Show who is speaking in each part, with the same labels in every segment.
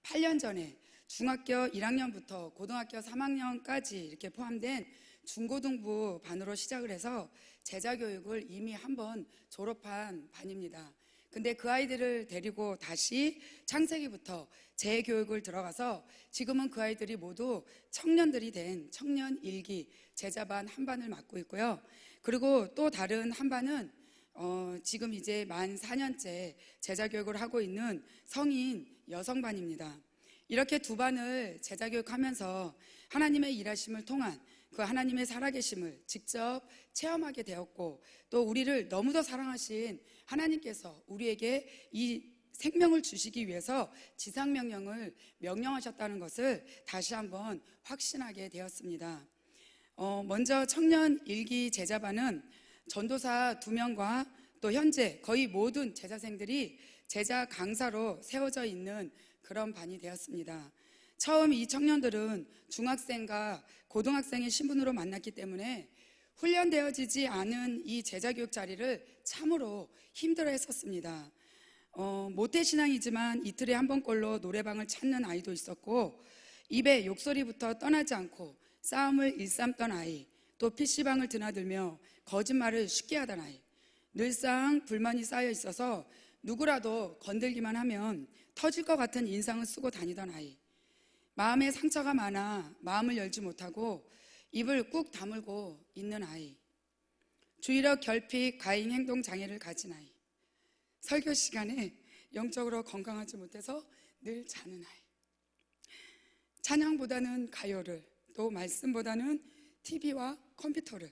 Speaker 1: 8년 전에 중학교 1학년부터 고등학교 3학년까지 이렇게 포함된 중고등부 반으로 시작을 해서 제자교육을 이미 한번 졸업한 반입니다. 근데 그 아이들을 데리고 다시 창세기부터 재교육을 들어가서 지금은 그 아이들이 모두 청년들이 된 청년 1기 제자반 한 반을 맡고 있고요. 그리고 또 다른 한 반은 지금 이제 만 4년째 제자교육을 하고 있는 성인 여성반입니다. 이렇게 두 반을 제자교육하면서 하나님의 일하심을 통한 그 하나님의 살아계심을 직접 체험하게 되었고, 또 우리를 너무도 사랑하신 하나님께서 우리에게 이 생명을 주시기 위해서 지상명령을 명령하셨다는 것을 다시 한번 확신하게 되었습니다. 먼저 청년 1기 제자반은 전도사 2명과 또 현재 거의 모든 제자생들이 제자 강사로 세워져 있는 그런 반이 되었습니다. 처음 이 청년들은 중학생과 고등학생의 신분으로 만났기 때문에 훈련되어지지 않은 이 제자교육 자리를 참으로 힘들어 했었습니다. 모태신앙이지만 이틀에 한 번꼴로 노래방을 찾는 아이도 있었고, 입에 욕소리부터 떠나지 않고 싸움을 일삼던 아이, 또 PC방을 드나들며 거짓말을 쉽게 하던 아이, 늘상 불만이 쌓여 있어서 누구라도 건들기만 하면 터질 것 같은 인상을 쓰고 다니던 아이, 마음에 상처가 많아 마음을 열지 못하고 입을 꾹 다물고 있는 아이, 주의력 결핍 과잉 행동 장애를 가진 아이, 설교 시간에 영적으로 건강하지 못해서 늘 자는 아이, 찬양보다는 가요를, 또 말씀보다는 TV와 컴퓨터를,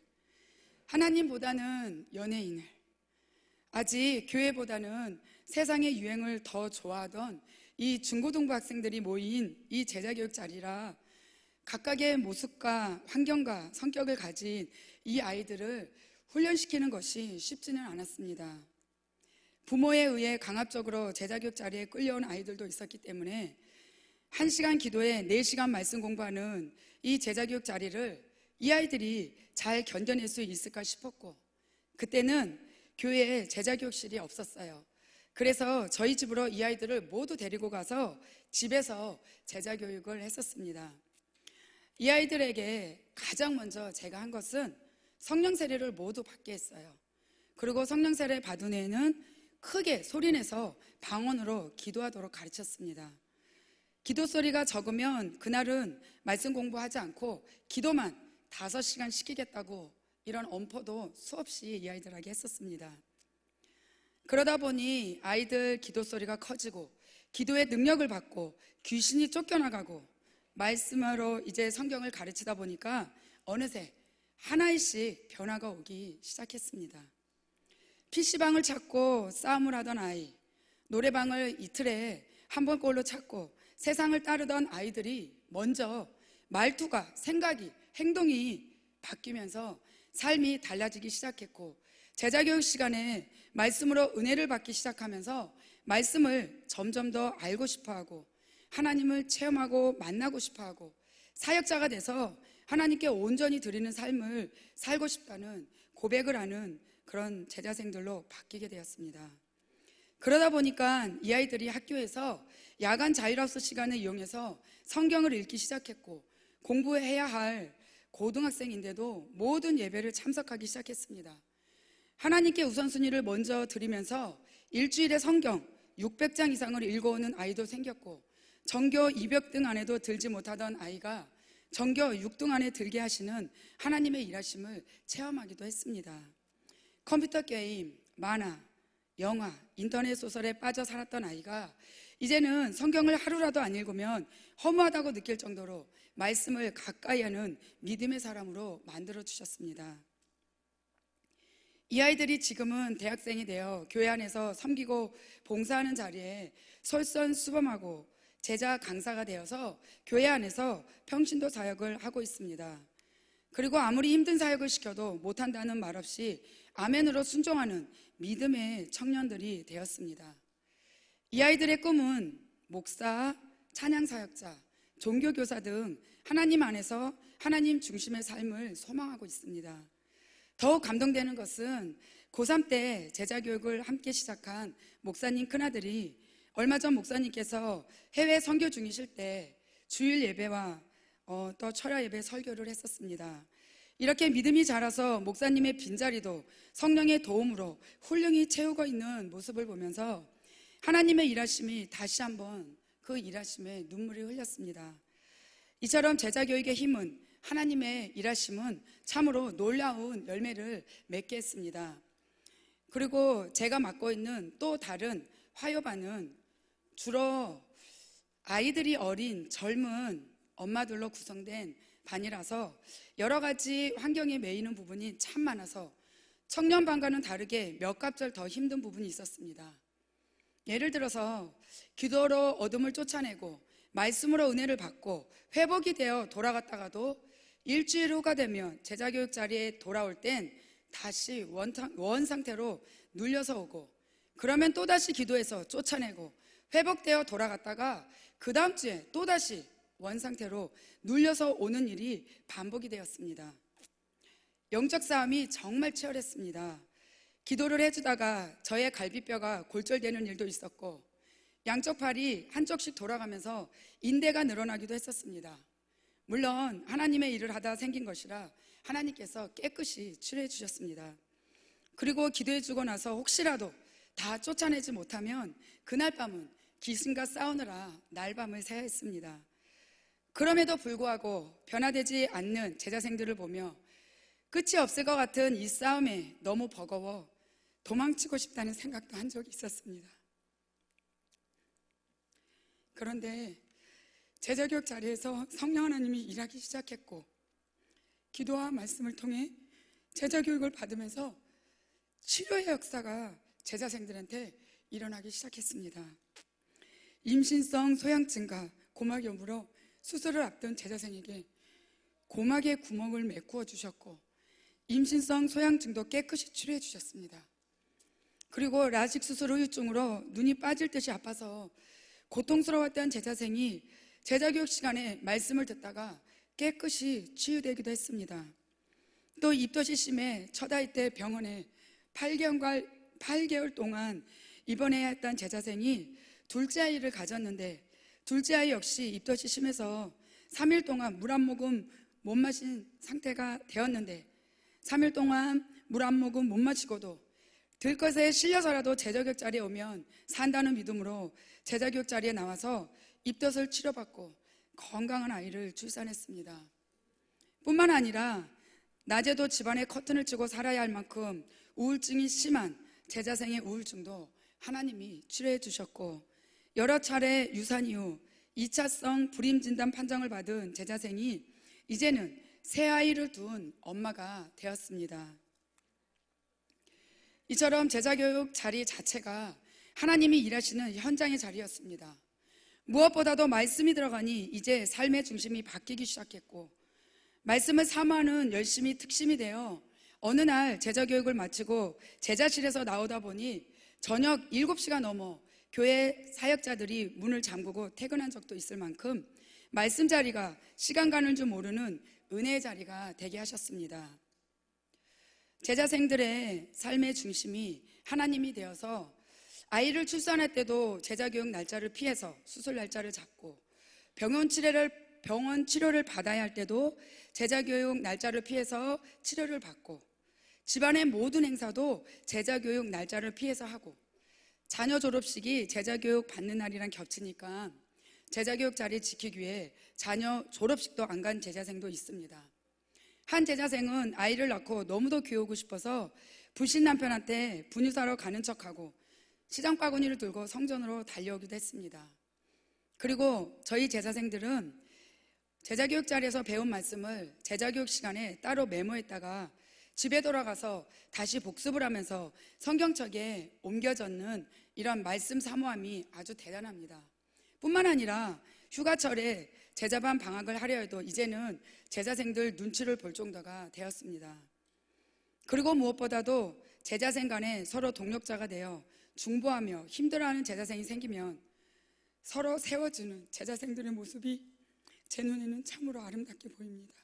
Speaker 1: 하나님보다는 연예인을, 아직 교회보다는 세상의 유행을 더 좋아하던 이 중고등부 학생들이 모인 이 제자교육 자리라 각각의 모습과 환경과 성격을 가진 이 아이들을 훈련시키는 것이 쉽지는 않았습니다. 부모에 의해 강압적으로 제자교육 자리에 끌려온 아이들도 있었기 때문에 1시간 기도에 4시간 말씀 공부하는 이 제자교육 자리를 이 아이들이 잘 견뎌낼 수 있을까 싶었고, 그때는 교회에 제자교육실이 없었어요. 그래서 저희 집으로 이 아이들을 모두 데리고 가서 집에서 제자교육을 했었습니다. 이 아이들에게 가장 먼저 제가 한 것은 성령 세례를 모두 받게 했어요. 그리고 성령 세례 받은 애는 크게 소리내서 방언으로 기도하도록 가르쳤습니다. 기도 소리가 적으면 그날은 말씀 공부하지 않고 기도만 5시간 시키겠다고 이런 엄포도 수없이 이 아이들에게 했었습니다. 그러다 보니 아이들 기도 소리가 커지고 기도의 능력을 받고 귀신이 쫓겨나가고 말씀으로 이제 성경을 가르치다 보니까 어느새 하나씩 변화가 오기 시작했습니다. PC방을 찾고 싸움을 하던 아이, 노래방을 이틀에 한 번꼴로 찾고 세상을 따르던 아이들이 먼저 말투가, 생각이, 행동이 바뀌면서 삶이 달라지기 시작했고, 제자교육 시간에 말씀으로 은혜를 받기 시작하면서 말씀을 점점 더 알고 싶어하고 하나님을 체험하고 만나고 싶어하고 사역자가 돼서 하나님께 온전히 드리는 삶을 살고 싶다는 고백을 하는 그런 제자생들로 바뀌게 되었습니다. 그러다 보니까 이 아이들이 학교에서 야간 자율학습 시간을 이용해서 성경을 읽기 시작했고, 공부해야 할 고등학생인데도 모든 예배를 참석하기 시작했습니다. 하나님께 우선순위를 먼저 드리면서 일주일에 성경 600장 이상을 읽어오는 아이도 생겼고, 전교 200등 안에도 들지 못하던 아이가 전교 6등 안에 들게 하시는 하나님의 일하심을 체험하기도 했습니다. 컴퓨터 게임, 만화, 영화, 인터넷 소설에 빠져 살았던 아이가 이제는 성경을 하루라도 안 읽으면 허무하다고 느낄 정도로 말씀을 가까이 하는 믿음의 사람으로 만들어 주셨습니다. 이 아이들이 지금은 대학생이 되어 교회 안에서 섬기고 봉사하는 자리에 솔선수범하고 제자 강사가 되어서 교회 안에서 평신도 사역을 하고 있습니다. 그리고 아무리 힘든 사역을 시켜도 못한다는 말 없이 아멘으로 순종하는 믿음의 청년들이 되었습니다. 이 아이들의 꿈은 목사, 찬양사역자, 종교교사 등 하나님 안에서 하나님 중심의 삶을 소망하고 있습니다. 더욱 감동되는 것은 고3 때 제자교육을 함께 시작한 목사님 큰아들이 얼마 전 목사님께서 해외 선교 중이실 때 주일 예배와 또 철야 예배 설교를 했었습니다. 이렇게 믿음이 자라서 목사님의 빈자리도 성령의 도움으로 훌륭히 채우고 있는 모습을 보면서 하나님의 일하심이 다시 한번 그 일하심에 눈물이 흘렸습니다. 이처럼 제자교육의 힘은, 하나님의 일하심은 참으로 놀라운 열매를 맺게 했습니다. 그리고 제가 맡고 있는 또 다른 화요반은 주로 아이들이 어린 젊은 엄마들로 구성된 반이라서 여러 가지 환경에 매이는 부분이 참 많아서 청년반과는 다르게 몇 갑절 더 힘든 부분이 있었습니다. 예를 들어서 기도로 어둠을 쫓아내고 말씀으로 은혜를 받고 회복이 되어 돌아갔다가도 일주일 후가 되면 제자교육 자리에 돌아올 땐 다시 원 상태로 눌려서 오고, 그러면 또다시 기도해서 쫓아내고 회복되어 돌아갔다가 그 다음 주에 또다시 원 상태로 눌려서 오는 일이 반복이 되었습니다. 영적 싸움이 정말 치열했습니다. 기도를 해주다가 저의 갈비뼈가 골절되는 일도 있었고, 양쪽 팔이 한쪽씩 돌아가면서 인대가 늘어나기도 했었습니다. 물론 하나님의 일을 하다 생긴 것이라 하나님께서 깨끗이 치료해 주셨습니다. 그리고 기도해 주고 나서 혹시라도 다 쫓아내지 못하면 그날 밤은 귀신과 싸우느라 날밤을 새야 했습니다. 그럼에도 불구하고 변화되지 않는 제자생들을 보며 끝이 없을 것 같은 이 싸움에 너무 버거워 도망치고 싶다는 생각도 한 적이 있었습니다. 그런데 제자교육 자리에서 성령 하나님이 일하기 시작했고, 기도와 말씀을 통해 제자교육을 받으면서 치료의 역사가 제자생들한테 일어나기 시작했습니다. 임신성 소양증과 고막염으로 수술을 앞둔 제자생에게 고막의 구멍을 메꾸어 주셨고, 임신성 소양증도 깨끗이 치료해 주셨습니다. 그리고 라식 수술 후유증으로 눈이 빠질 듯이 아파서 고통스러웠던 제자생이 제자교육 시간에 말씀을 듣다가 깨끗이 치유되기도 했습니다. 또 입덧이 심해 첫 아이 때 병원에 8개월 동안 입원해야 했던 제자생이 둘째 아이를 가졌는데, 둘째 아이 역시 입덧이 심해서 3일 동안 물 한 모금 못 마신 상태가 되었는데, 3일 동안 물 한 모금 못 마시고도 들것에 실려서라도 제자교육 자리에 오면 산다는 믿음으로 제자교육 자리에 나와서 입덧을 치료받고 건강한 아이를 출산했습니다. 뿐만 아니라 낮에도 집안에 커튼을 치고 살아야 할 만큼 우울증이 심한 제자생의 우울증도 하나님이 치료해 주셨고, 여러 차례 유산 이후 2차성 불임 진단 판정을 받은 제자생이 이제는 새 아이를 둔 엄마가 되었습니다. 이처럼 제자교육 자리 자체가 하나님이 일하시는 현장의 자리였습니다. 무엇보다도 말씀이 들어가니 이제 삶의 중심이 바뀌기 시작했고, 말씀을 사모하는 열심이 특심이 되어 어느 날 제자교육을 마치고 제자실에서 나오다 보니 저녁 7시가 넘어 교회 사역자들이 문을 잠그고 퇴근한 적도 있을 만큼 말씀 자리가 시간 가는 줄 모르는 은혜의 자리가 되게 하셨습니다. 제자생들의 삶의 중심이 하나님이 되어서 아이를 출산할 때도 제자교육 날짜를 피해서 수술 날짜를 잡고, 병원 치료를 받아야 할 때도 제자교육 날짜를 피해서 치료를 받고, 집안의 모든 행사도 제자교육 날짜를 피해서 하고, 자녀 졸업식이 제자교육 받는 날이랑 겹치니까 제자교육 자리 지키기 위해 자녀 졸업식도 안 간 제자생도 있습니다. 한 제자생은 아이를 낳고 너무도 귀여우고 싶어서 불신 남편한테 분유사러 가는 척하고 시장 바구니를 들고 성전으로 달려오기도 했습니다. 그리고 저희 제자생들은 제자교육 자리에서 배운 말씀을 제자교육 시간에 따로 메모했다가 집에 돌아가서 다시 복습을 하면서 성경책에 옮겨 적는 이런 말씀 사모함이 아주 대단합니다. 뿐만 아니라 휴가철에 제자반 방학을 하려 해도 이제는 제자생들 눈치를 볼 정도가 되었습니다. 그리고 무엇보다도 제자생 간에 서로 동력자가 되어 중보하며 힘들어하는 제자생이 생기면 서로 세워주는 제자생들의 모습이 제 눈에는 참으로 아름답게 보입니다.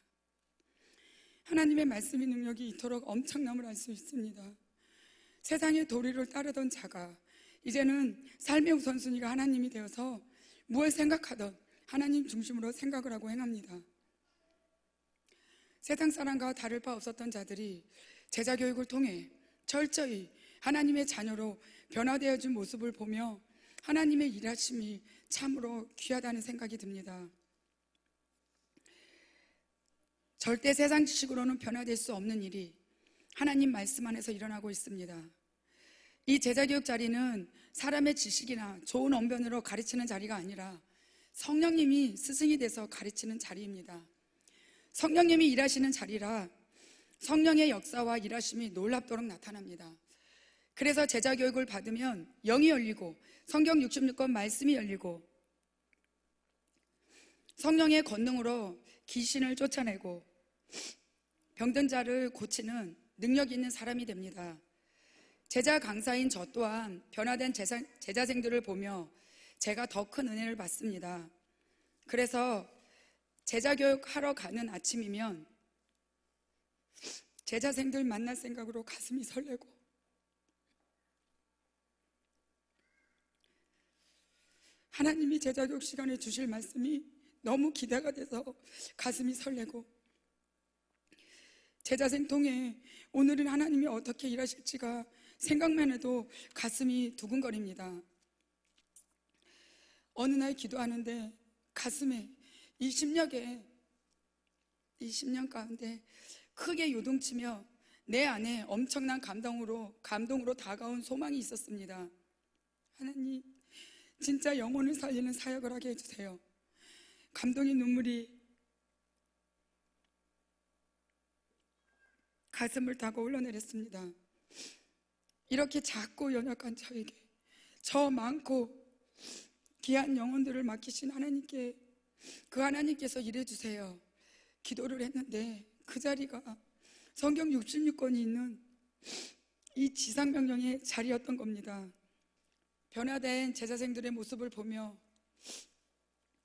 Speaker 1: 하나님의 말씀의 능력이 이토록 엄청남을 알 수 있습니다. 세상의 도리를 따르던 자가 이제는 삶의 우선순위가 하나님이 되어서 무엇을 생각하든 하나님 중심으로 생각을 하고 행합니다. 세상 사람과 다를 바 없었던 자들이 제자 교육을 통해 철저히 하나님의 자녀로 변화되어진 모습을 보며 하나님의 일하심이 참으로 귀하다는 생각이 듭니다. 절대 세상 지식으로는 변화될 수 없는 일이 하나님 말씀 안에서 일어나고 있습니다. 이 제자교육 자리는 사람의 지식이나 좋은 언변으로 가르치는 자리가 아니라 성령님이 스승이 돼서 가르치는 자리입니다. 성령님이 일하시는 자리라 성령의 역사와 일하심이 놀랍도록 나타납니다. 그래서 제자교육을 받으면 영이 열리고 성경 66권 말씀이 열리고 성령의 권능으로 귀신을 쫓아내고 병든 자를 고치는 능력 있는 사람이 됩니다. 제자 강사인 저 또한 변화된 제자생들을 보며 제가 더 큰 은혜를 받습니다. 그래서 제자교육 하러 가는 아침이면 제자생들 만날 생각으로 가슴이 설레고 하나님이 제자교육 시간에 주실 말씀이 너무 기대가 돼서 가슴이 설레고 제자생 통해 오늘은 하나님이 어떻게 일하실지가 생각만 해도 가슴이 두근거립니다. 어느 날 기도하는데 가슴에 이 10년 가운데 크게 요동치며 내 안에 엄청난 감동으로 다가온 소망이 있었습니다. 하나님, 진짜 영혼을 살리는 사역을 하게 해주세요. 감동의 눈물이 가슴을 타고 흘러내렸습니다. 이렇게 작고 연약한 저에게 저 많고 귀한 영혼들을 맡기신 하나님께 그 하나님께서 일해주세요. 기도를 했는데 그 자리가 성경 66권이 있는 이 지상명령의 자리였던 겁니다. 변화된 제자생들의 모습을 보며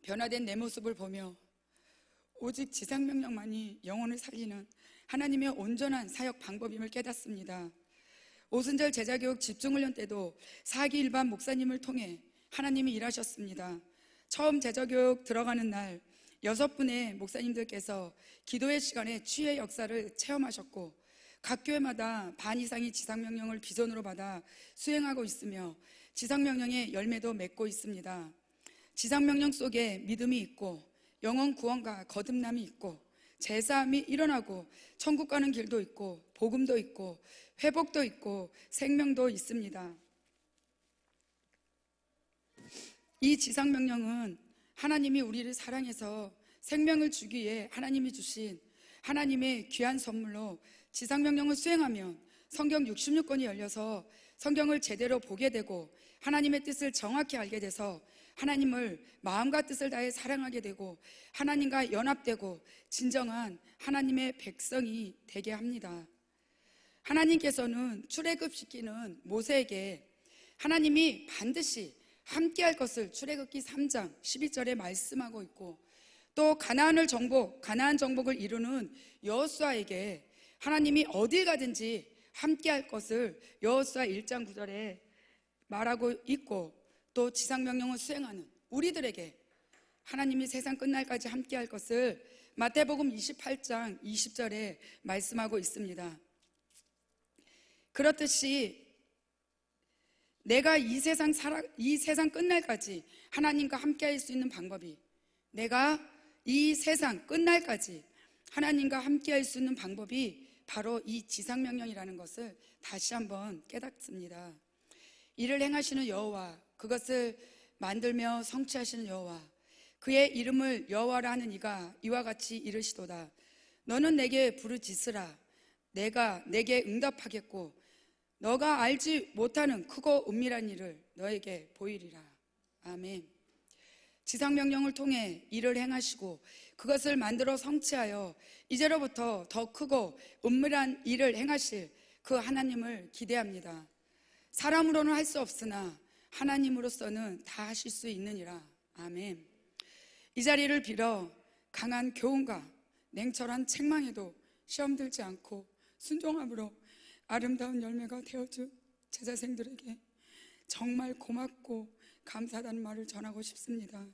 Speaker 1: 변화된 내 모습을 보며 오직 지상명령만이 영혼을 살리는 하나님의 온전한 사역 방법임을 깨닫습니다. 오순절 제자교육 집중훈련 때도 4기 일반 목사님을 통해 하나님이 일하셨습니다. 처음 제자교육 들어가는 날 6분의 목사님들께서 기도의 시간에 치유의 역사를 체험하셨고 각 교회마다 반 이상이 지상명령을 비전으로 받아 수행하고 있으며 지상명령의 열매도 맺고 있습니다. 지상명령 속에 믿음이 있고 영혼 구원과 거듭남이 있고 제사함이 일어나고 천국 가는 길도 있고 복음도 있고 회복도 있고 생명도 있습니다. 이 지상명령은 하나님이 우리를 사랑해서 생명을 주기 위해 하나님이 주신 하나님의 귀한 선물로 지상명령을 수행하면 성경 66권이 열려서 성경을 제대로 보게 되고 하나님의 뜻을 정확히 알게 돼서 하나님을 마음과 뜻을 다해 사랑하게 되고 하나님과 연합되고 진정한 하나님의 백성이 되게 합니다. 하나님께서는 출애굽시키는 모세에게 하나님이 반드시 함께할 것을 출애굽기 3장 12절에 말씀하고 있고 또 가나안 정복을 이루는 여호수아에게 하나님이 어딜 가든지 함께할 것을 여호수아 1장 9절에 말하고 있고 또 지상명령을 수행하는 우리들에게 하나님이 세상 끝날까지 함께할 것을 마태복음 28장 20절에 말씀하고 있습니다. 그렇듯이 내가 이 세상 끝날까지 하나님과 함께할 수 있는 방법이 내가 이 세상 끝날까지 하나님과 함께할 수 있는 방법이 바로 이 지상명령이라는 것을 다시 한번 깨닫습니다. 이를 행하시는 여호와 그것을 만들며 성취하시는 여호와 그의 이름을 여호와라 하는 이가 이와 같이 이르시도다. 너는 내게 부르짖으라 내가 내게 응답하겠고 너가 알지 못하는 크고 은밀한 일을 너에게 보이리라. 아멘. 지상명령을 통해 일을 행하시고 그것을 만들어 성취하여 이제로부터 더 크고 은밀한 일을 행하실 그 하나님을 기대합니다. 사람으로는 할 수 없으나 하나님으로서는 다 하실 수 있느니라. 아멘. 이 자리를 빌어 강한 교훈과 냉철한 책망에도 시험 들지 않고 순종함으로 아름다운 열매가 되어준 제자생들에게 정말 고맙고 감사하다는 말을 전하고 싶습니다.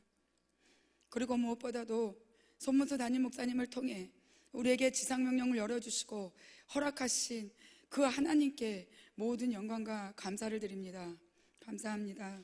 Speaker 1: 그리고 무엇보다도 손문수 담임 목사님을 통해 우리에게 지상명령을 열어주시고 허락하신 그 하나님께 모든 영광과 감사를 드립니다. 감사합니다.